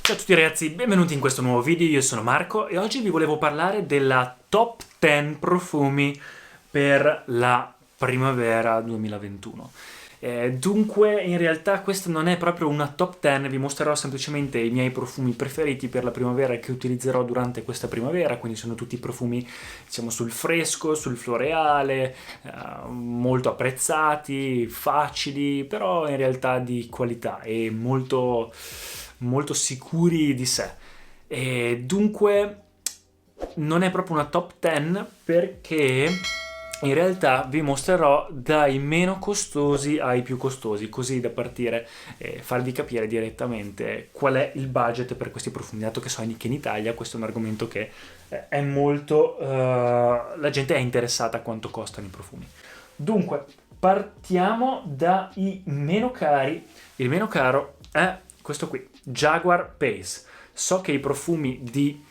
Ciao a tutti ragazzi, benvenuti in questo nuovo video, io sono Marco e oggi vi volevo parlare della top 10 profumi per la primavera 2021. Dunque in realtà questa non è proprio una top 10, vi mostrerò semplicemente i miei profumi preferiti per la primavera che utilizzerò durante questa primavera, quindi sono tutti profumi diciamo sul fresco, sul floreale, molto apprezzati, facili, però in realtà di qualità e molto sicuri di sé. E dunque non è proprio una top 10 perché in realtà vi mostrerò dai meno costosi ai più costosi, così da partire e farvi capire direttamente qual è il budget per questi profumi, dato che so che in Italia questo è un argomento che è molto... la gente è interessata a quanto costano i profumi. Dunque, partiamo dai meno cari. Il meno caro è questo qui, Jaguar Pace. So che i profumi di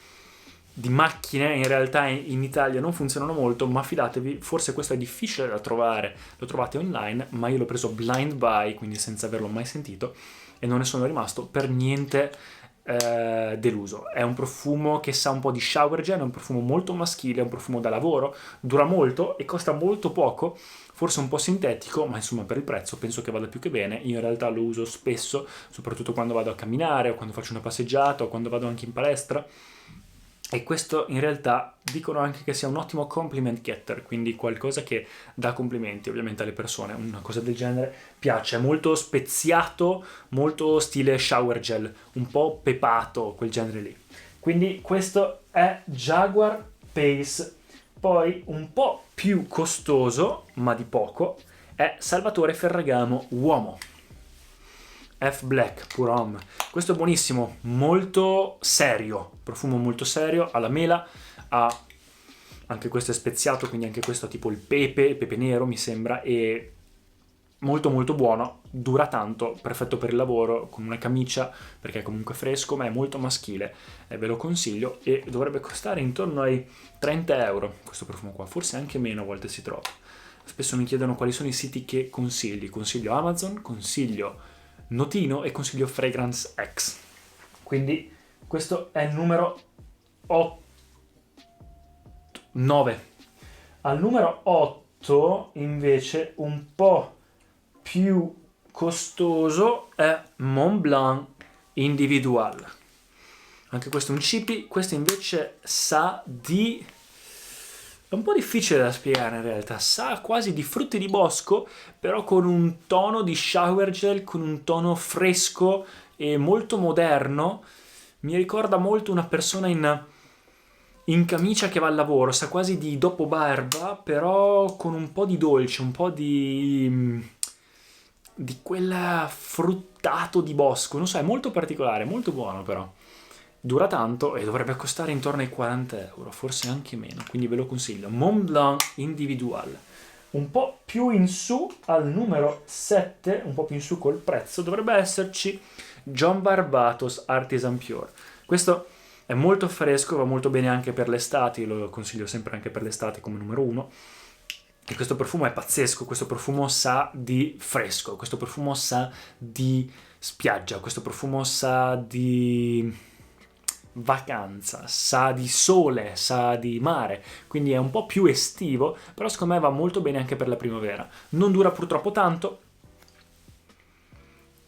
macchine in realtà in Italia non funzionano molto, ma fidatevi, forse questo è difficile da trovare, lo trovate online, ma io l'ho preso blind buy, quindi senza averlo mai sentito, e non ne sono rimasto per niente deluso. È un profumo che sa un po' di shower gel, è un profumo molto maschile, è un profumo da lavoro, dura molto e costa molto poco, forse un po' sintetico, ma insomma per il prezzo penso che vada più che bene. Io in realtà lo uso spesso, soprattutto quando vado a camminare o quando faccio una passeggiata o quando vado anche in palestra. E questo in realtà dicono anche che sia un ottimo compliment getter, quindi qualcosa che dà complimenti ovviamente alle persone. Una cosa del genere piace, è molto speziato, molto stile shower gel, un po' pepato, quel genere lì. Quindi questo è Jaguar Pace. Poi un po' più costoso, ma di poco, è Salvatore Ferragamo Uomo. F Black Pour Homme. Questo è buonissimo, molto serio, profumo molto serio, alla mela, anche questo è speziato, quindi anche questo ha tipo il pepe nero mi sembra, e molto molto buono, dura tanto, perfetto per il lavoro, con una camicia, perché è comunque fresco, ma è molto maschile, ve lo consiglio, e dovrebbe costare intorno ai 30 euro questo profumo qua, forse anche meno a volte si trova. Spesso mi chiedono quali sono i siti che consiglio Amazon, consiglio Notino e consiglio Fragrance X. Quindi questo è il numero 9. Al numero 8 invece un po' più costoso è Mont Blanc Individual. Anche questo è un cibi, questo invece sa di... è un po' difficile da spiegare in realtà, sa quasi di frutti di bosco, però con un tono di shower gel, con un tono fresco e molto moderno. Mi ricorda molto una persona in camicia che va al lavoro, sa quasi di dopo barba, però con un po' di dolce, un po' di quel fruttato di bosco. Non so, è molto particolare, molto buono però. Dura tanto e dovrebbe costare intorno ai 40 euro, forse anche meno, quindi ve lo consiglio. Mont Blanc Individual. Un po' più in su, al numero 7, un po' più in su col prezzo, dovrebbe esserci John Barbatos Artisan Pure. Questo è molto fresco, va molto bene anche per l'estate, lo consiglio sempre anche per l'estate come numero 1. E questo profumo è pazzesco, questo profumo sa di fresco, questo profumo sa di spiaggia, questo profumo sa di vacanza, sa di sole, sa di mare, quindi è un po' più estivo, però secondo me va molto bene anche per la primavera. Non dura purtroppo tanto,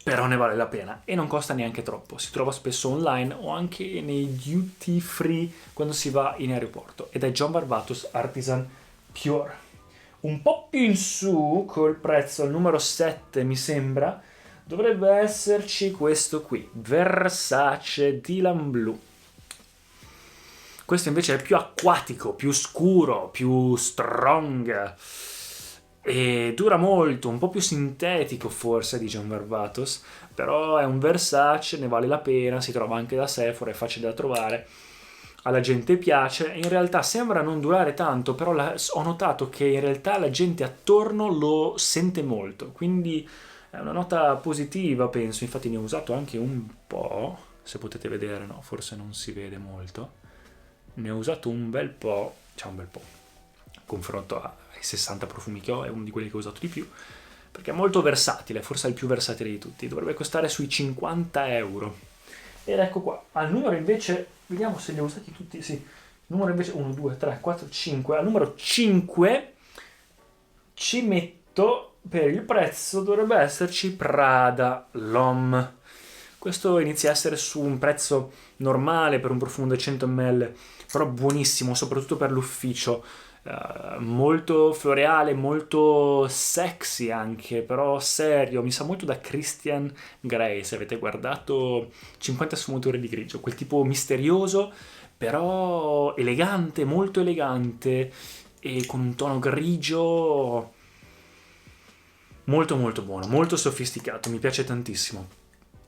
però ne vale la pena e non costa neanche troppo. Si trova spesso online o anche nei duty free quando si va in aeroporto, ed è John Barbatos Artisan Pure. Un po' più in su col prezzo, al numero 7 mi sembra, dovrebbe esserci questo qui, Versace Dylan Blue. Questo invece è più acquatico, più scuro, più strong e dura molto, un po' più sintetico forse di John Barbatos, però è un Versace, ne vale la pena, si trova anche da Sephora, è facile da trovare, alla gente piace. In realtà sembra non durare tanto, però ho notato che in realtà la gente attorno lo sente molto, quindi è una nota positiva penso, infatti ne ho usato anche un po', se potete vedere, no, forse non si vede molto. Ne ho usato un bel po', confronto ai 60 profumi che ho, è uno di quelli che ho usato di più, perché è molto versatile, forse è il più versatile di tutti, dovrebbe costare sui 50 euro. Ed ecco qua, al numero invece, vediamo se li ho usati tutti, sì, il numero invece 1, 2, 3, 4, 5, al numero 5 ci metto, per il prezzo dovrebbe esserci Prada L'Homme. Questo inizia a essere su un prezzo normale per un profumo da 100 ml, però buonissimo, soprattutto per l'ufficio. Molto floreale, molto sexy anche, però serio. Mi sa molto da Christian Grey, se avete guardato 50 sfumature di grigio, quel tipo misterioso, però elegante, molto elegante e con un tono grigio molto molto buono, molto sofisticato, mi piace tantissimo.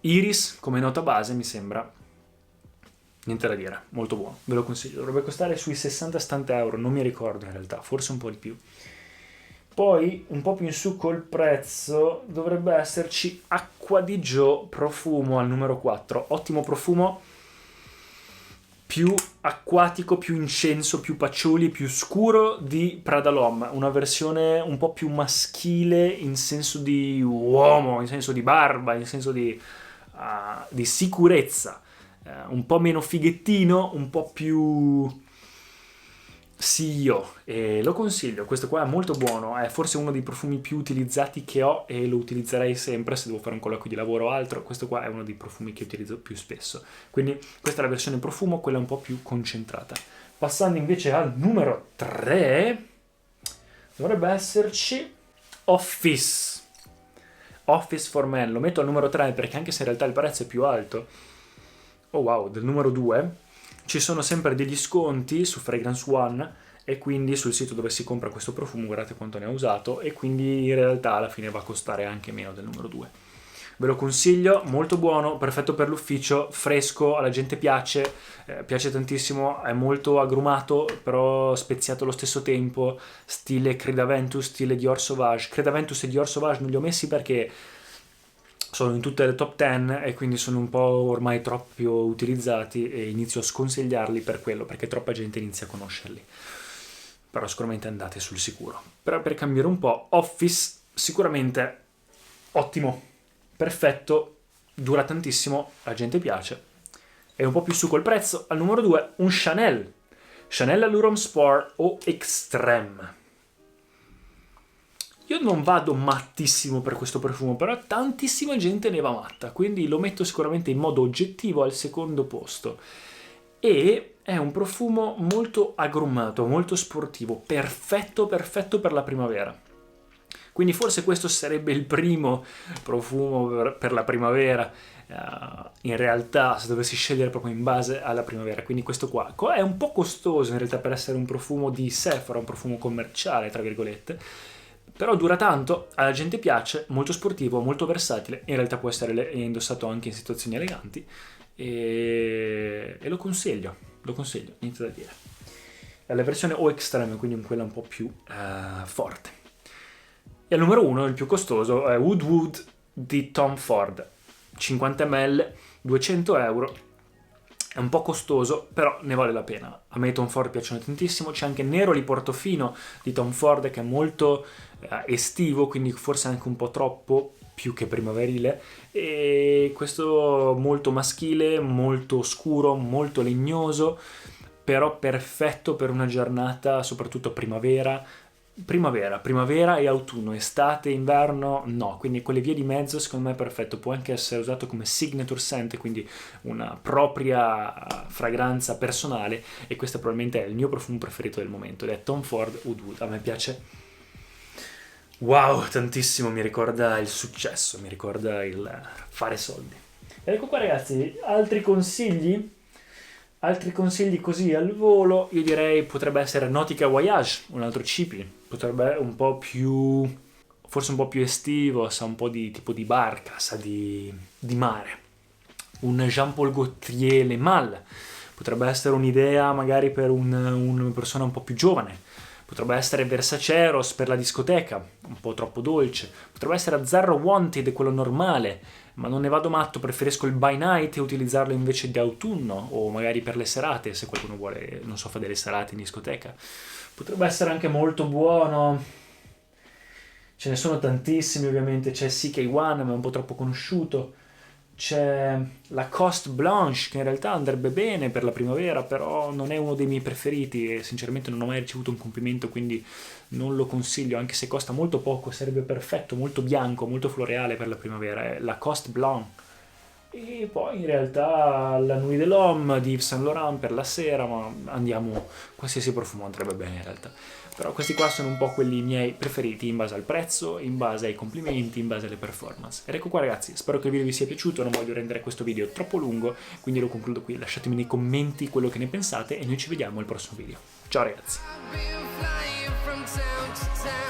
Iris come nota base mi sembra niente da dire, molto buono, ve lo consiglio. Dovrebbe costare sui 60-70 euro, non mi ricordo in realtà, forse un po' di più. Poi un po' più in su col prezzo dovrebbe esserci Acqua di Gio profumo al numero 4, ottimo profumo, più acquatico, più incenso, più patchouli, più scuro di Prada L'Homme, una versione un po' più maschile in senso di uomo, in senso di barba, in senso di sicurezza, un po' meno fighettino, un po' più CEO, e lo consiglio. Questo qua è molto buono, è forse uno dei profumi più utilizzati che ho e lo utilizzerei sempre se devo fare un colloquio di lavoro o altro. Questo qua è uno dei profumi che utilizzo più spesso, quindi questa è la versione profumo, quella un po' più concentrata. Passando invece al numero 3 dovrebbe esserci Office for Men. Lo metto al numero 3 perché anche se in realtà il prezzo è più alto, oh wow, del numero 2 ci sono sempre degli sconti su Fragrance One e quindi sul sito dove si compra questo profumo guardate quanto ne ho usato, e quindi in realtà alla fine va a costare anche meno del numero 2. Ve lo consiglio, molto buono, perfetto per l'ufficio, fresco, alla gente piace, piace tantissimo, è molto agrumato però speziato allo stesso tempo, stile Credaventus, stile Dior Sauvage. Credaventus e Dior Sauvage non li ho messi perché sono in tutte le top 10 e quindi sono un po' ormai troppo utilizzati e inizio a sconsigliarli per quello, perché troppa gente inizia a conoscerli. Però sicuramente andate sul sicuro. Però per cambiare un po', Office sicuramente ottimo, perfetto, dura tantissimo, la gente piace. È un po' più su col prezzo. Al numero 2 un Chanel Allure Sport o Extreme. Io non vado mattissimo per questo profumo, però tantissima gente ne va matta, quindi lo metto sicuramente in modo oggettivo al secondo posto. E è un profumo molto agrumato, molto sportivo, perfetto per la primavera. Quindi forse questo sarebbe il primo profumo per la primavera, in realtà, se dovessi scegliere proprio in base alla primavera. Quindi questo qua è un po' costoso in realtà per essere un profumo di Sephora, un profumo commerciale tra virgolette, però dura tanto, alla gente piace, molto sportivo, molto versatile, in realtà può essere indossato anche in situazioni eleganti e lo consiglio, niente da dire. È la versione O Extreme, quindi quella un po' più forte. E al numero 1, il più costoso, è Wood Wood di Tom Ford, 50 ml, 200 euro. È un po' costoso, però ne vale la pena. A me i Tom Ford piacciono tantissimo. C'è anche Neroli Portofino di Tom Ford che è molto estivo, quindi forse anche un po' troppo, più che primaverile. E questo molto maschile, molto scuro, molto legnoso, però perfetto per una giornata, soprattutto primavera e autunno, estate, inverno, no, quindi quelle vie di mezzo secondo me è perfetto. Può anche essere usato come signature scent, quindi una propria fragranza personale, e questo probabilmente è il mio profumo preferito del momento ed è Tom Ford Oud Wood. A me piace, wow, tantissimo, mi ricorda il successo, mi ricorda il fare soldi. Ed ecco qua ragazzi, altri consigli così al volo, io direi potrebbe essere Nautica Voyage, un altro cibi, potrebbe un po' più, forse un po' più estivo, sa un po' di tipo di barca, sa di mare. Un Jean Paul Gaultier Le Mal, potrebbe essere un'idea magari per una persona un po' più giovane. Potrebbe essere Versace Eros per la discoteca, un po' troppo dolce. Potrebbe essere Azzarro Wanted, quello normale, ma non ne vado matto, preferisco il By Night e utilizzarlo invece di autunno, o magari per le serate, se qualcuno vuole, non so, fare delle serate in discoteca. Potrebbe essere anche molto buono. Ce ne sono tantissimi ovviamente, c'è CK1, ma è un po' troppo conosciuto. c'è la Coste Blanche, che in realtà andrebbe bene per la primavera, però non è uno dei miei preferiti e sinceramente non ho mai ricevuto un complimento, quindi non lo consiglio, anche se costa molto poco, sarebbe perfetto, molto bianco, molto floreale per la primavera, è la Coste Blanche. E poi in realtà la Nuit de l'Homme di Yves Saint Laurent per la sera, ma andiamo, qualsiasi profumo andrebbe bene in realtà. Però questi qua sono un po' quelli miei preferiti in base al prezzo, in base ai complimenti, in base alle performance. Ed ecco qua ragazzi, spero che il video vi sia piaciuto, non voglio rendere questo video troppo lungo, quindi lo concludo qui. Lasciatemi nei commenti quello che ne pensate e noi ci vediamo al prossimo video. Ciao ragazzi! I've been flying from town to town.